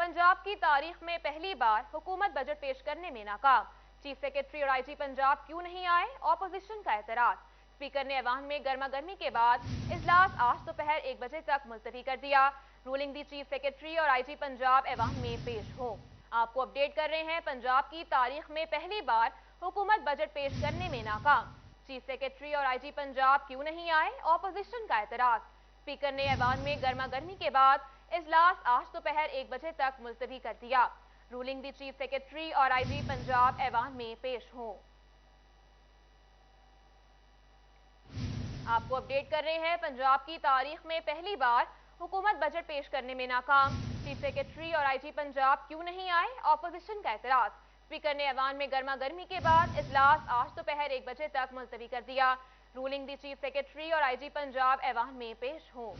पंजाब की तारीख में पहली बार हुकूमत बजट पेश करने में नाकाम। चीफ सेक्रेटरी और आईजी पंजाब क्यों नहीं आए, ऑपोजिशन का एतराज। स्पीकर ने ऐवान में गर्मा गर्मी के बाद इजलास आज दोपहर 1 बजे तक मुलतवी कर दिया। रूलिंग दी चीफ सेक्रेटरी और आईजी पंजाब ऐवान में पेश हो। आपको अपडेट कर रहे हैं, पंजाब की तारीख में पहली बार हुकूमत बजट पेश करने में नाकाम। चीफ सेक्रेटरी और आईजी पंजाब क्यों नहीं आए, ऑपोजिशन का एतराज। स्पीकर ने ऐवान में गर्मा गर्मी के बाद इजलास आज दोपहर 1 बजे तक मुलतवी कर दिया। रूलिंग दी चीफ सेक्रेटरी और आईजी पंजाब ऐवान में पेश हों। आपको अपडेट कर रहे हैं, पंजाब की तारीख में पहली बार हुकूमत बजट पेश करने में नाकाम। चीफ सेक्रेटरी और आईजी पंजाब क्यों नहीं आए, ऑपोजिशन का एतराज। स्पीकर ने ऐवान में गर्मा गर्मी के बाद इजलास आज दोपहर 1 बजे तक मुलतवी कर दिया। रूलिंग दी चीफ सेक्रेटरी और आईजी पंजाब ऐवान में पेश हों।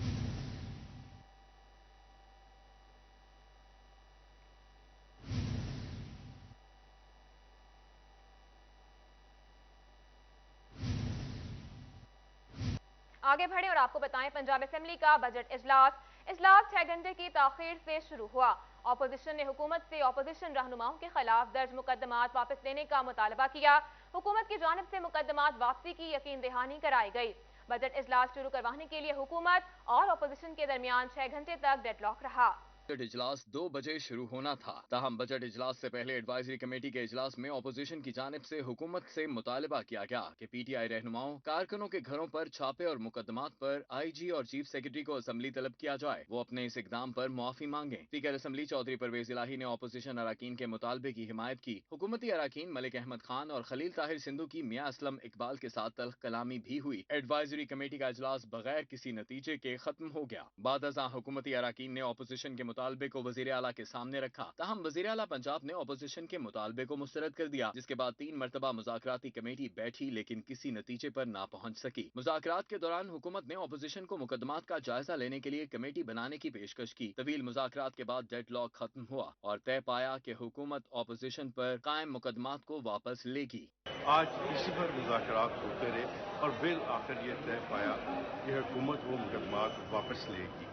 आगे बढ़े और आपको बताएं, पंजाब असेंबली का बजट इजलास 6 घंटे की ताखीर से शुरू हुआ। ऑपोजिशन ने हुकूमत से ऑपोजिशन रहनुमाओं के खिलाफ दर्ज मुकदमात वापस लेने का मुतालबा किया। हुकूमत की जानिब से मुकदमात वापसी की यकीन दहानी कराई गई। बजट इजलास शुरू करवाने के लिए हुकूमत और ऑपोजिशन के दरमियान 6 घंटे तक डेडलॉक रहा। बजट इजलास 2 बजे शुरू होना था, ताहम बजट इजलास से पहले एडवाइजरी कमेटी के इजलास में ऑपोजिशन की जानिब से हुकूमत से मुतालबा किया गया कि पीटीआई रहनुमाओं कारकुनों के घरों पर छापे और मुकदमात पर आईजी और चीफ सेक्रेटरी को असम्बली तलब किया जाए, वो अपने इस इकदाम पर मुआफी मांगे। स्पीकर असम्बली चौधरी परवेज इलाही ने ऑपोजिशन अरकान के मुतालबे की हिमायत की। हुकूमती अरकान मलिक अहमद खान और खलील ताहिर सिंधु की मियां असलम इकबाल के साथ तल्ख कलामी भी हुई। एडवाइजरी कमेटी का इजलास बगैर किसी नतीजे के खत्म हो गया। बाद अज़ां हुकूमती अरकान ने ऑपोजिशन के मुतालबे को वजीर आला के सामने रखा, ताहम वजीर आला पंजाब ने ऑपोजिशन के मुतालबे को मुस्तरद कर दिया, जिसके बाद 3 मरतबा मुज़ाकराती कमेटी बैठी लेकिन किसी नतीजे पर ना पहुंच सकी। मुज़ाकरात के दौरान हुकूमत ने ऑपोजिशन को मुकदमात का जायजा लेने के लिए कमेटी बनाने की पेशकश की। तवील मुज़ाकरात के बाद डेडलॉक खत्म हुआ और तय पाया कि हुकूमत ऑपोजिशन पर कायम मुकदमात को वापस लेगी। आज इसी पर मुज़ाकरात होते रहे और बिल आखिर ये तय पाया कि हुकूमत वो मुकदमात वापस लेगी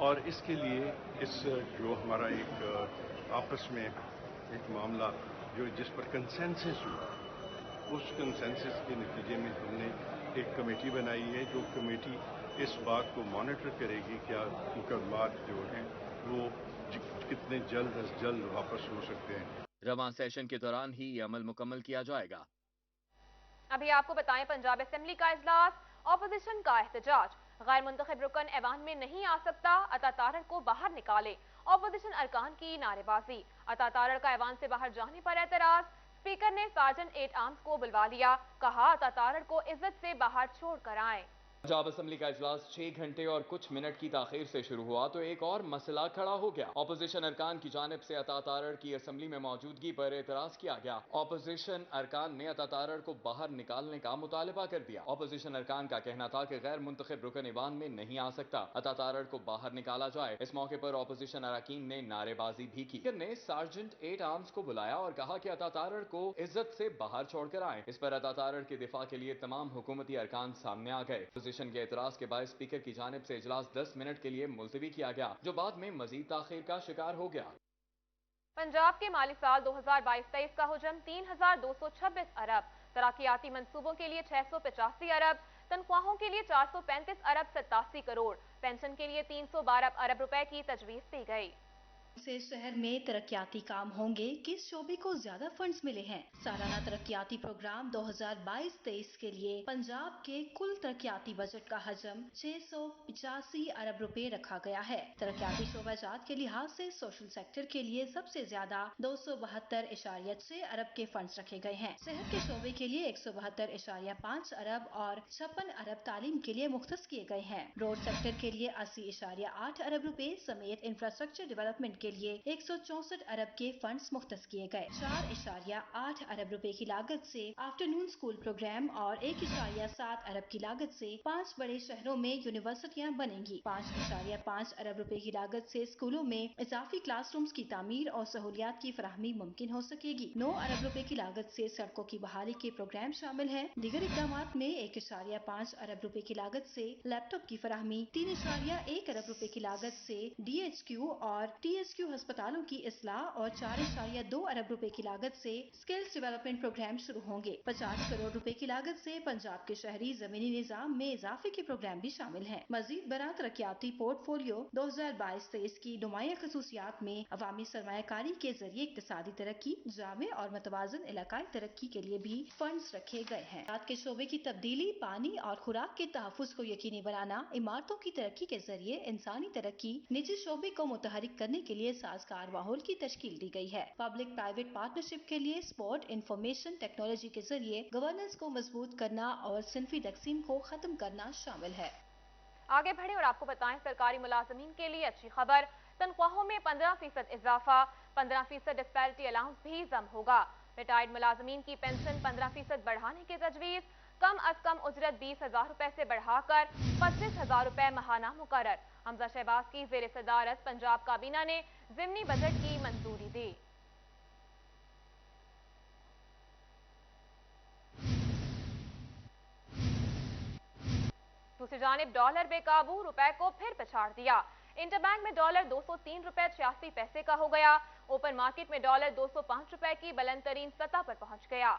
और इसके लिए जो हमारा एक आपस में एक मामला जिस पर कंसेंसस हुआ, उस कंसेंसस के नतीजे में हमने एक कमेटी बनाई है। जो कमेटी इस बात को मॉनिटर करेगी क्या मुकदमात जो हैं वो कितने जल्द अज जल्द वापस हो सकते हैं। रवां सेशन के दौरान ही ये अमल मुकम्मल किया जाएगा। अभी आपको बताएं, पंजाब असेंबली का इजलास, ऑपोजिशन का एहतजाज। गैर मुंतखब रुकन ऐवान में नहीं आ सकता, अता तारड़ को बाहर निकाले। ऑपोजिशन अरकान की नारेबाजी। अता तारड़ का ऐवान से बाहर जाने पर एतराज। स्पीकर ने सार्जेंट 8 आर्म्स को बुलवा लिया, कहा अता तारड़ को इज्जत से बाहर छोड़ कर आए। पंजाब असेंबली का इजलास 6 घंटे और कुछ मिनट की ताखीर से शुरू हुआ तो एक और मसला खड़ा हो गया। ऑपोजिशन अरकान की जानिब से अता तारड़ की असेंबली में मौजूदगी पर एतराज किया गया। ऑपोजिशन अरकान ने अता तारड़ को बाहर निकालने का मुतालबा कर दिया। ऑपोजिशन अरकान का कहना था कि गैर मुंतखब रुकन ईवान में नहीं आ सकता, अता तारड़ को बाहर निकाला जाए। इस मौके पर ऑपोजिशन अरकान ने नारेबाजी भी की। स्पीकर ने सार्जेंट 8 आर्म्स को बुलाया और कहा कि अता तारड़ को इज्जत से बाहर छोड़कर आए। इस पर अता तारड़ के दिफा के लिए तमाम हुकूमती अरकान सामने आ गए। के एतराज के बाद स्पीकर की जानिब से इजलास 10 मिनट के लिए मुलतवी किया गया, जो बाद में मजीद ताखीर का शिकार हो गया। पंजाब के माली साल 2022-23 का हुजम 3226 अरब, तरक्याती मंसूबों के लिए 685 अरब, तनख्वाहों के लिए 435 अरब 87 करोड़, पेंशन के लिए 312 अरब रुपए की तजवीज़ दी गई। से शहर में तरक्याती काम होंगे, किस शोबे को ज्यादा फंड्स मिले हैं। सालाना तरक्याती प्रोग्राम 2022-23 के लिए पंजाब के कुल तरक्याती बजट का हजम 685 अरब रुपए रखा गया है। तरक्याती शोबाजात के लिहाज से सोशल सेक्टर के लिए सबसे ज्यादा 272.6 अरब के फंड्स रखे गए हैं। सेहत के शोबे के लिए 172.5 अरब और 56 अरब तालीम के लिए मुख्तस किए गए हैं। रोड सेक्टर के लिए 80.8 अरब रुपए समेत इंफ्रास्ट्रक्चर डेवलपमेंट के लिए 164 अरब के फंड्स मुख्तस किए गए। 4.8 अरब रुपए की लागत से आफ्टरनून स्कूल प्रोग्राम और 1.7 अरब की लागत से 5 बड़े शहरों में यूनिवर्सिटियां बनेंगी। 5.5 अरब रुपए की लागत से स्कूलों में इजाफी क्लासरूम्स की तामीर और सहूलियात की फराहमी मुमकिन हो सकेगी। 9 अरब रुपए की लागत से सड़कों की बहाली के प्रोग्राम शामिल है। दीगर इकदाम में 1.5 अरब रुपए की लागत से लैपटॉप की फराहमी, 3.1 अरब रुपए की लागत से DHQ और THQ PSQ अस्पतालों की इस्लाह और 4.2 अरब रुपए की लागत से स्किल्स डेवलपमेंट प्रोग्राम शुरू होंगे। 50 करोड़ रुपए की लागत से पंजाब के शहरी जमीनी निजाम में इजाफे के प्रोग्राम भी शामिल हैं। मजीद बड़ा तरक्याती पोर्टफोलियो 2022-23 की नुमाया खसूसियात में अवामी सरमायाकारी के जरिए इक्तिसादी तरक्की, जामे और मतवाजन इलाकाई तरक्की के लिए भी फंड्स रखे गए हैं। रात के शोबे की तब्दीली, पानी और खुराक के तहफ़्फ़ुज़ को यकीनी बनाना, इमारतों की तरक्की के जरिए इंसानी तरक्की, निजी शोबे को मुतहरिक करने के लिए साजगार माहौल की तश्कील दी गई है। पब्लिक प्राइवेट पार्टनरशिप के लिए स्पोर्ट इंफॉर्मेशन टेक्नोलॉजी के जरिए गवर्नेंस को मजबूत करना और सिनफी तकसीम को खत्म करना शामिल है। आगे बढ़े और आपको बताएं सरकारी मुलाजमीन के लिए अच्छी खबर, तनख्वाहों में 15% इजाफा, 15% डिस्पैरिटी अलाउंस भी जम होगा। रिटायर्ड मुलाजमीन की पेंशन 15% बढ़ाने की तजवीज, कम अज कम उजरत 20,000 रुपए से बढ़ाकर 25,000 रुपए महाना मुकर्रर। हमजा शहबाज की जेर सदारत पंजाब काबीना ने ज़िमनी बजट की मंजूरी दी। दूसरी जानिब डॉलर बेकाबू, रुपए को फिर पछाड़ दिया। इंटरबैंक में डॉलर 203 रुपए 86 पैसे का हो गया। ओपन मार्केट में डॉलर 205 रुपए की बुलंद तरीन सतह पर पहुंच गया।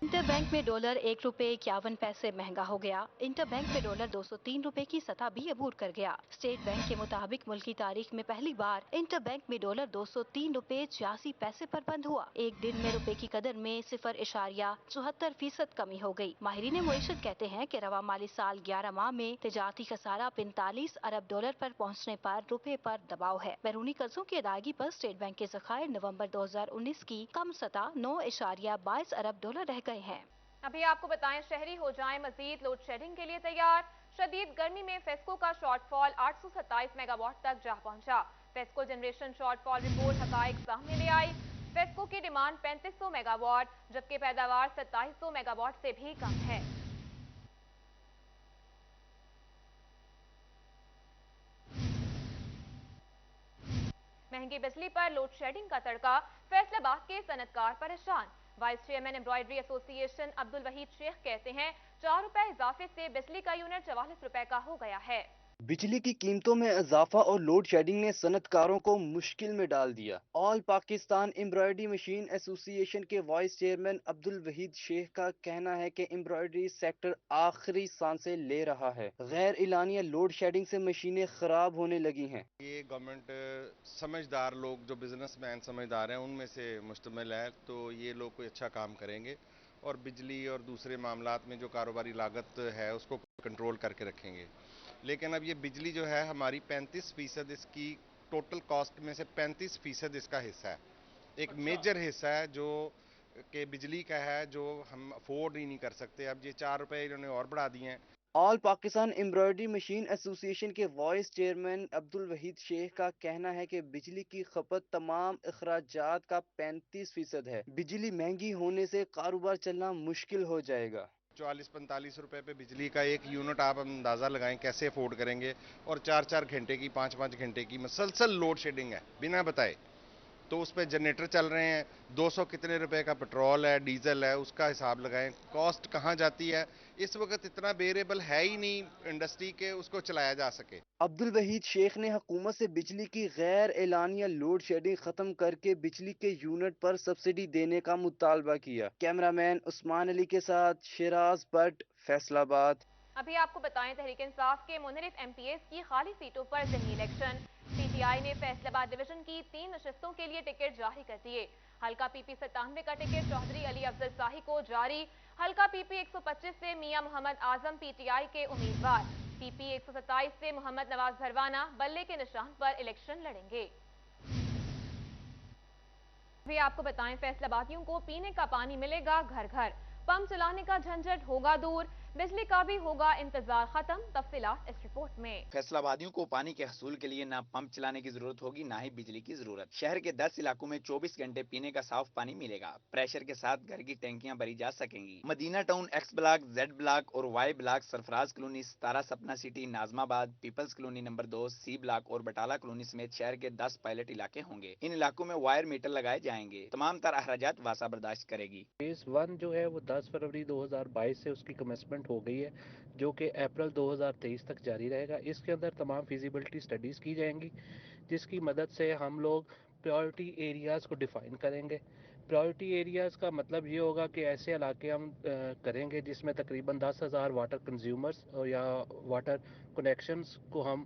इंटरबैंक में डॉलर 1 रुपए 51 पैसे महंगा हो गया। इंटरबैंक में डॉलर 203 रुपए की सतह भी अबूर कर गया। स्टेट बैंक के मुताबिक मुल्क की तारीख में पहली बार इंटरबैंक में डॉलर 203 रुपए 86 पैसे पर बंद हुआ। एक दिन में रुपए की कदर में 0.74% कमी हो गई। माहिरीन मुईशत कहते हैं कि रवा माली साल 11 माह में तिजारती खसारा 45 अरब डॉलर पर पहुँचने पर रुपए पर दबाव है। बैरूनी कर्जों की अदायगी पर स्टेट बैंक के ज़खायर नवम्बर 2019 की कम सतह 9.22 अरब डॉलर रह गए हैं। अभी आपको बताएं शहरी हो जाएं मजीद लोड शेडिंग के लिए तैयार। शदीद गर्मी में फेस्को का शॉर्टफॉल 827 मेगावाट तक जा पहुंचा। फेस्को जनरेशन शॉर्टफॉल रिपोर्ट हकाइक सामने ले आई। फेस्को की डिमांड 3500 मेगावाट जबकि पैदावार 2700 मेगावाट से भी कम है। महंगी बिजली पर लोड शेडिंग का तड़का, फैसलाबाद के सनतकार परेशान। Vice chairman embroidery association Abdul Waheed Sheikh कहते हैं 4 रुपए इजाफे से बिजली का यूनिट 44 रुपए का हो गया है। बिजली की कीमतों में इजाफा और लोड शेडिंग ने सनतकारों को मुश्किल में डाल दिया। All Pakistan embroidery machine association के वाइस चेयरमैन अब्दुल वहीद शेख का कहना है कि एम्ब्रॉयडरी सेक्टर आखिरी सांसें ले रहा है। गैर इलानिया लोड शेडिंग से मशीनें खराब होने लगी हैं। ये गवर्नमेंट समझदार लोग जो बिजनेसमैन समझदार हैं उनमें से मुश्तमिल है, तो ये लोग कोई अच्छा काम करेंगे और बिजली और दूसरे मामलात में जो कारोबारी लागत है उसको कंट्रोल करके रखेंगे। लेकिन अब ये बिजली जो है हमारी 35% इसकी टोटल कॉस्ट में से 35% इसका हिस्सा है। एक मेजर हिस्सा है जो कि बिजली का है जो हम अफोर्ड ही नहीं कर सकते। अब ये 4 रुपए इन्होंने और बढ़ा दिए हैं। All Pakistan embroidery machine association के वाइस चेयरमैन अब्दुल वहीद शेख का कहना है कि बिजली की खपत तमाम अखराजात का 35% है। बिजली महंगी होने से कारोबार चलना मुश्किल हो जाएगा। 40-45 रुपए पे बिजली का एक यूनिट आप अंदाज़ा लगाएं कैसे अफोर्ड करेंगे। और 4-4 घंटे की 5-5 घंटे की मसलसल लोड शेडिंग है बिना बताए। तो उस पर जनरेटर चल रहे हैं, 200 कितने रुपए का पेट्रोल है, डीजल है, उसका हिसाब लगाएं। कॉस्ट कहाँ जाती है। इस वक्त इतना वेरिएबल है ही नहीं इंडस्ट्री के उसको चलाया जा सके। अब्दुल वहीद शेख ने हुकूमत से बिजली की गैर एलानिया लोड शेडिंग खत्म करके बिजली के यूनिट पर सब्सिडी देने का मुतालबा किया। कैमरामैन उस्मान अली के साथ शिराज भट्ट, फैसलाबाद। अभी आपको बताएं तहरीक इंसाफ के मुनरिफ एमपीएस की खाली सीटों पर ज़िमनी इलेक्शन। पीटीआई ने फैसलाबाद डिवीजन की 3 नशिस्तों के लिए टिकट जारी कर दिए। हल्का पीपी 97 का टिकट चौधरी अली अफजल शाही को जारी। हल्का पीपी 125 से मियां मोहम्मद आजम पीटीआई के उम्मीदवार। पीपी 127 से मोहम्मद नवाज भरवाना बल्ले के निशान पर इलेक्शन लड़ेंगे। भी आपको बताएं फैसलाबादियों को पीने का पानी मिलेगा घर घर। पंप चलाने का झंझट होगा दूर, बिजली का भी होगा इंतजार खत्म। तफसीलात इस रिपोर्ट में। फैसलाबादियों को पानी के हसूल के लिए ना पंप चलाने की जरूरत होगी ना ही बिजली की जरूरत। शहर के 10 इलाकों में 24 घंटे पीने का साफ पानी मिलेगा। प्रेशर के साथ घर की टैंकियां भरी जा सकेंगी। Madina town, X block, Z block और Y block, Sarfaraz colony, 17 Sapna city, Nazimabad, people's colony number 2, C block और बटाला कॉलोनी समेत शहर के 10 पायलट इलाके होंगे। इन इलाकों में वायर मीटर लगाए जाएंगे। तमाम तरह अखराजात वासा बर्दाश्त करेगी। फेज 1 जो है वो 10 फरवरी 2022 से उसकी कमेंसमेंट हो गई है, जो कि अप्रैल 2023 तक जारी रहेगा। इसके अंदर तमाम फिजिबिलिटी स्टडीज़ की जाएंगी جس کی مدد سے ہم لوگ پرائورٹی ایریاز کو ڈیفائن کریں گے. پرائورٹی ایریاز کا مطلب یہ ہوگا کہ ایسے علاقے ہم کریں گے جس میں تقریباً 10,000 واٹر کنزیومرز یا واٹر کنیکشنز کو ہم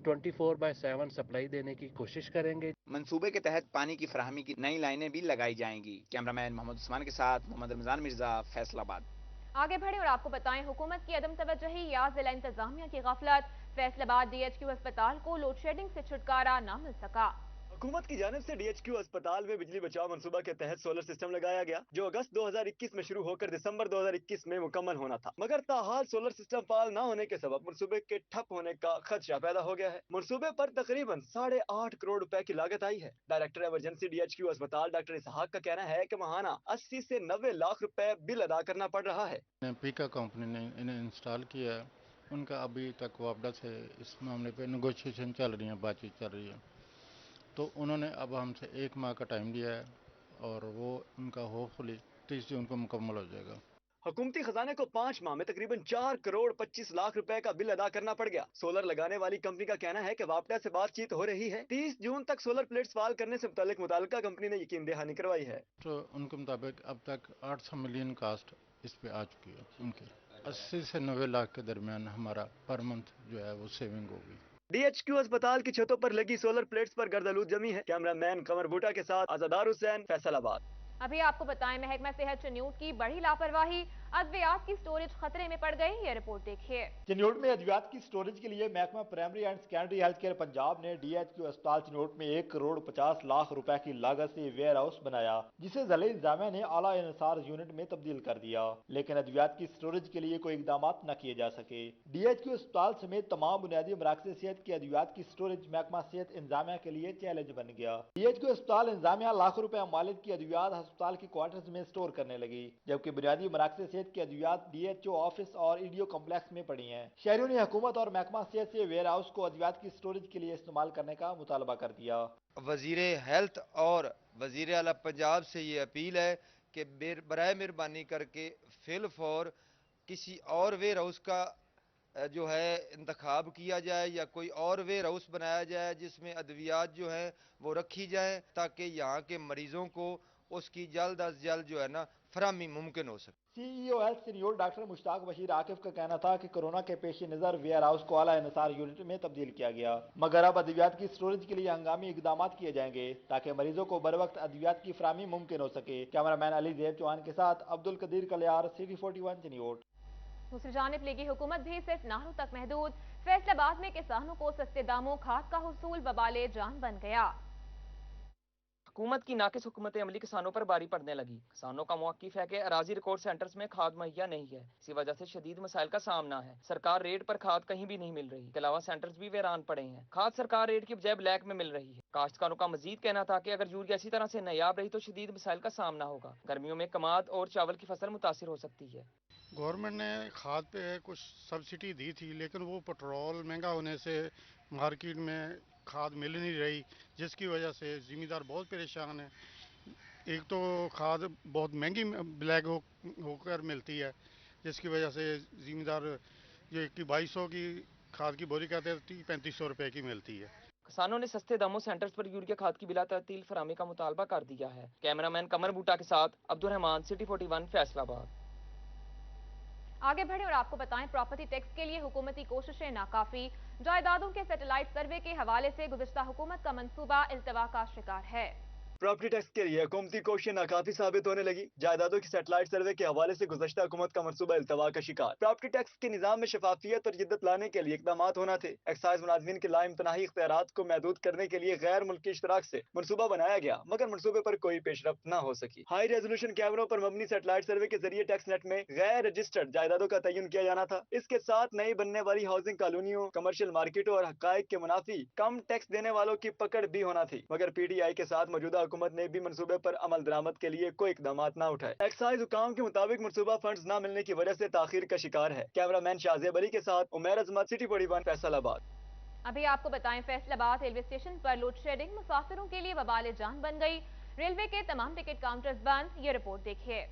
24/7 سپلائی دینے کی کوشش کریں گے. منصوبے کے تحت پانی کی فراہمی کی نئی لائنیں بھی لگائی جائیں گی. کیمرامین محمد عثمان کے ساتھ محمد رمضان مرزا، فیصل آباد. آگے بڑھیں اور آپ کو بتائیں، حکومت کی عدم توجہی یا ضلع انتظامیہ کی غفلت، فیصل آباد DHQ اسپتال کو لوڈ شیڈنگ سے چھٹکارا نہ مل سکا. حکومت کی جانب سے DHQ اسپتال میں بجلی بچاؤ منصوبہ کے تحت سولر سسٹم لگایا گیا جو اگست 2021 میں شروع ہو کر دسمبر 2021 میں مکمل ہونا تھا، مگر تاحال سولر سسٹم فعال نہ ہونے کے سبب منصوبے کے ٹھپ ہونے کا خدشہ پیدا ہو گیا ہے. منصوبے پر تقریباً 8.5 کروڑ روپے کی لاگت آئی ہے. ڈائریکٹر ایمرجنسی DHQ اسپتال ڈاکٹر اسحاق کا کہنا ہے کہ ماہانہ 80 سے 90 لاکھ روپے بل ادا کرنا پڑ رہا ہے. پیکا کمپنی نے انہیں انسٹال کیا ہے، ان کا ابھی تک واپڈا سے اس معاملے پہ نیگوشیشن چل رہی ہیں، بات چیت چل رہی ہے، تو انہوں نے اب ہم سے 1 ماہ کا ٹائم لیا ہے اور وہ ان کا ہوپ فلی 30 جون کو مکمل ہو جائے گا. حکومتی خزانے کو 5 ماہ میں تقریباً 4 کروڑ 25 لاکھ روپے کا بل ادا کرنا پڑ گیا. سولر لگانے والی کمپنی کا کہنا ہے کہ واپڈا سے بات چیت ہو رہی ہے. 30 جون تک سولر پلیٹس فعال کرنے سے متعلق متعلقہ کمپنی نے یقین دہانی کروائی ہے. تو ان کے مطابق اب تک 800 ملین کاسٹ اس پہ آ چکی ہے. ان کی 80 سے 90 لاکھ کے درمیان ہمارا پر منتھ جو ہے وہ سیونگ ہوگی. DHQ اسپتال کی چھتوں پر لگی سولر پلیٹس پر گرد آلود جمی ہے. کیمرہ مین قمر بوٹا کے ساتھ آزادار حسین، فیصل آباد. ابھی آپ کو بتائیں، محکمہ صحت چنیوٹ کی بڑی لاپرواہی، ادویات کی سٹوریج خطرے میں پڑ گئی. یہ رپورٹ دیکھیے. چنیوٹ میں ادویات کی سٹوریج کے لیے محکمہ primary and secondary health care Punjab نے DHQ اسپتال چنیوٹ میں 1 کروڑ 50 لاکھ روپے کی لاگت سے ویئر ہاؤس بنایا، جسے ضلع انتظامیہ نے اعلیٰ انحصار یونٹ میں تبدیل کر دیا، لیکن ادویات کی سٹوریج کے لیے کوئی اقدامات نہ کیے جا سکے. DHQ اسپتال سمیت تمام بنیادی مراکز صحت کی ادویات کی سٹوریج محکمہ صحت انتظامیہ کے لیے چیلنج بن گیا. DHQ اسپتال انتظامیہ لاکھوں روپے مالک کی ادویات ہسپتال کی کوارٹرز میں سٹور کرنے لگی، جبکہ بنیادی مراکز صحت کی ادویات DHO آفس اور EDO کمپلیکس میں پڑی ہیں. شہریوں نے حکومت اور محکمہ صحت سے ویئر ہاؤس کو ادویات کی سٹوریج کے لیے استعمال کرنے کا مطالبہ کر دیا. وزیر ہیلتھ اور وزیر اعلیٰ پنجاب سے یہ اپیل ہے کہ برائے مہربانی کر کے فی الفور کسی اور ویئر ہاؤس کا جو ہے انتخاب کیا جائے یا کوئی اور ویئر ہاؤس بنایا جائے جس میں ادویات جو ہیں وہ رکھی جائیں تاکہ یہاں کے مریضوں کو اس کی جلد از جلد جو ہے نا فراہمی ممکن ہو سکے. CEO ہیلتھ سینیور ڈاکٹر مشتاق بشیر عاقف کا کہنا تھا کہ کورونا کے پیش نظر ویئر ہاؤس کو اعلیٰ انحصار یونٹ میں تبدیل کیا گیا، مگر اب ادویات کی سٹوریج کے لیے ہنگامی اقدامات کیے جائیں گے تاکہ مریضوں کو بر وقت ادویات کی فراہمی ممکن ہو سکے. کیمرہ مین علی زیب چوہان کے ساتھ عبدالقدیر کلیار، CD 41 چنیوٹ. دوسری جانب لیگی حکومت بھی صرف نہروں تک محدود، فیصل آباد میں کسانوں کو سستے داموں کھاد کا حصول وبال جان بن گیا. حکومت کی ناقص حکمت عملی کسانوں پر باری پڑنے لگی. کسانوں کا موقف ہے کہ اراضی ریکارڈ سینٹرز میں کھاد مہیا نہیں ہے، اسی وجہ سے شدید مسائل کا سامنا ہے. سرکار ریٹ پر کھاد کہیں بھی نہیں مل رہی، اس کے علاوہ سینٹرز بھی ویران پڑے ہیں. کھاد سرکار ریٹ کی بجائے بلیک میں مل رہی ہے. کاشتکاروں کا مزید کہنا تھا کہ اگر یوریا اسی طرح سے نایاب رہی تو شدید مسائل کا سامنا ہوگا. گرمیوں میں کماد اور چاول کی فصل متاثر ہو سکتی ہے. گورنمنٹ نے کھاد پہ کچھ سبسڈی دی تھی، لیکن وہ پٹرول مہنگا ہونے سے مارکیٹ میں کھاد مل نہیں رہی، جس کی وجہ سے زمیندار بہت پریشان ہیں. ایک تو کھاد بہت مہنگی بلیک ہو کر ملتی ہے، جس کی وجہ سے زمیندار جو 2200 کی کھاد کی بوری کہتے ہیں 3500 روپے کی ملتی ہے. کسانوں نے سستے داموں سینٹرز پر یوریا کھاد کی بلا تعطیل فراہمی کا مطالبہ کر دیا ہے. کیمرہ مین قمر بوٹا کے ساتھ عبدالرحمان، CD 41 فیصل آباد. آگے بڑھیں اور آپ کو بتائیں، پراپرٹی ٹیکس کے لیے حکومتی کوششیں ناکافی، جائیدادوں کے سیٹلائٹ سروے کے حوالے سے گزشتہ حکومت کا منصوبہ التوا کا شکار ہے. پراپرٹی ٹیکس کے لیے حکومتی کوششیں ناکافی ثابت ہونے لگی. جائیدادوں کی سیٹلائٹ سروے کے حوالے سے گزشتہ حکومت کا منصوبہ التوا کا شکار. پراپرٹی ٹیکس کے نظام میں شفافیت اور جدت لانے کے لیے اقدامات ہونا تھے. ایکسائز ملازمین کے لامتناہی اختیارات کو محدود کرنے کے لیے غیر ملکی اشتراک سے منصوبہ بنایا گیا، مگر منصوبے پر کوئی پیش رفت نہ ہو سکی. ہائی ریزولوشن کیمروں پر مبنی سیٹلائٹ سروے کے ذریعے ٹیکس نیٹ میں غیر رجسٹرڈ جائیدادوں کا تعین کیا جانا تھا. اس کے ساتھ نئی بننے والی ہاؤسنگ کالونیوں، کمرشل مارکیٹوں اور حقائق کے منافی کم ٹیکس دینے والوں کی پکڑ بھی ہونا تھی، مگر PTI کے ساتھ موجودہ حکومت نے بھی منصوبے پر عمل درآمد کے لیے کوئی اقدامات نہ اٹھائے. ایکسائز حکام کے مطابق منصوبہ فنڈز نہ ملنے کی وجہ سے تاخیر کا شکار ہے. کیمرہ مین شاہزیب علی کے ساتھ عمیر عظمت، CD 41 فیصل آباد. ابھی آپ کو بتائیں، فیصل آباد ریلوے اسٹیشن پر لوڈ شیڈنگ مسافروں کے لیے وبال جان بن گئی. ریلوے کے تمام ٹکٹ کاؤنٹرز بند. یہ رپورٹ دیکھیے.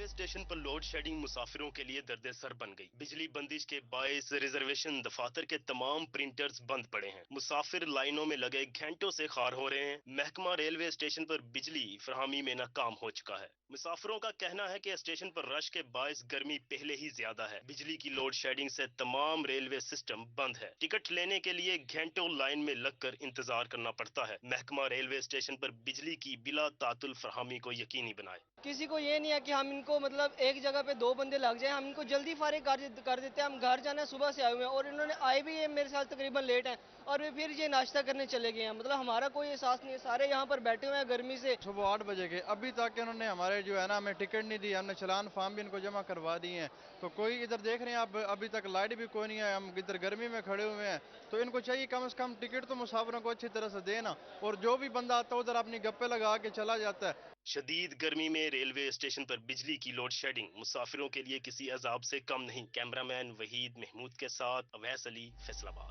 ریلوے اسٹیشن پر لوڈ شیڈنگ مسافروں کے لیے درد سر بن گئی۔ بجلی بندش کے باعث ریزرویشن دفاتر کے تمام پرنٹرز بند پڑے ہیں۔ مسافر لائنوں میں لگے گھنٹوں سے خوار ہو رہے ہیں۔ محکمہ ریلوے اسٹیشن پر بجلی فراہمی میں ناکام ہو چکا ہے۔ مسافروں کا کہنا ہے کہ اسٹیشن پر رش کے باعث گرمی پہلے ہی زیادہ ہے۔ بجلی کی لوڈ شیڈنگ سے تمام ریلوے سسٹم بند ہے۔ ٹکٹ لینے کے لیے گھنٹوں لائن میں لگ کر انتظار کرنا پڑتا ہے۔ محکمہ ریلوے اسٹیشن پر بجلی کی بلا تعطل فراہمی کو یقینی بنائے۔ کسی کو یہ نہیں ہے کہ ہم ان کو مطلب ایک جگہ پہ 2 بندے لگ جائیں، ہم ان کو جلدی فارغ کر دیتے ہیں۔ ہم گھر جانا ہے، صبح سے آئے ہوئے ہیں اور انہوں نے آئے بھی میرے ساتھ تقریباً لیٹ ہیں اور پھر یہ ناشتہ کرنے چلے گئے ہیں۔ مطلب ہمارا کوئی احساس نہیں ہے، سارے یہاں پر بیٹھے ہوئے ہیں گرمی سے۔ صبح 8 بجے کے ابھی تک انہوں نے ہمارے جو ہے نا ہمیں ٹکٹ نہیں دی، ہم نے چلان فارم بھی ان کو جمع کروا دی ہیں، تو کوئی ادھر دیکھ رہے ہیں ابھی تک لائٹ بھی کوئی نہیں ہے، ہم ادھر گرمی میں کھڑے ہوئے ہیں، تو ان کو چاہیے کم از کم ٹکٹ تو مسافروں کو اچھی طرح سے دینا، اور جو بھی بندہ آتا ہے ادھر اپنی گپے لگا کے چلا جاتا ہے۔ شدید گرمی میں ریلوے اسٹیشن پر بجلی کی لوڈ شیڈنگ مسافروں کے لیے کسی عذاب سے کم نہیں۔ کیمرہ مین وحید محمود کے ساتھ اویس علی، فیصل آباد۔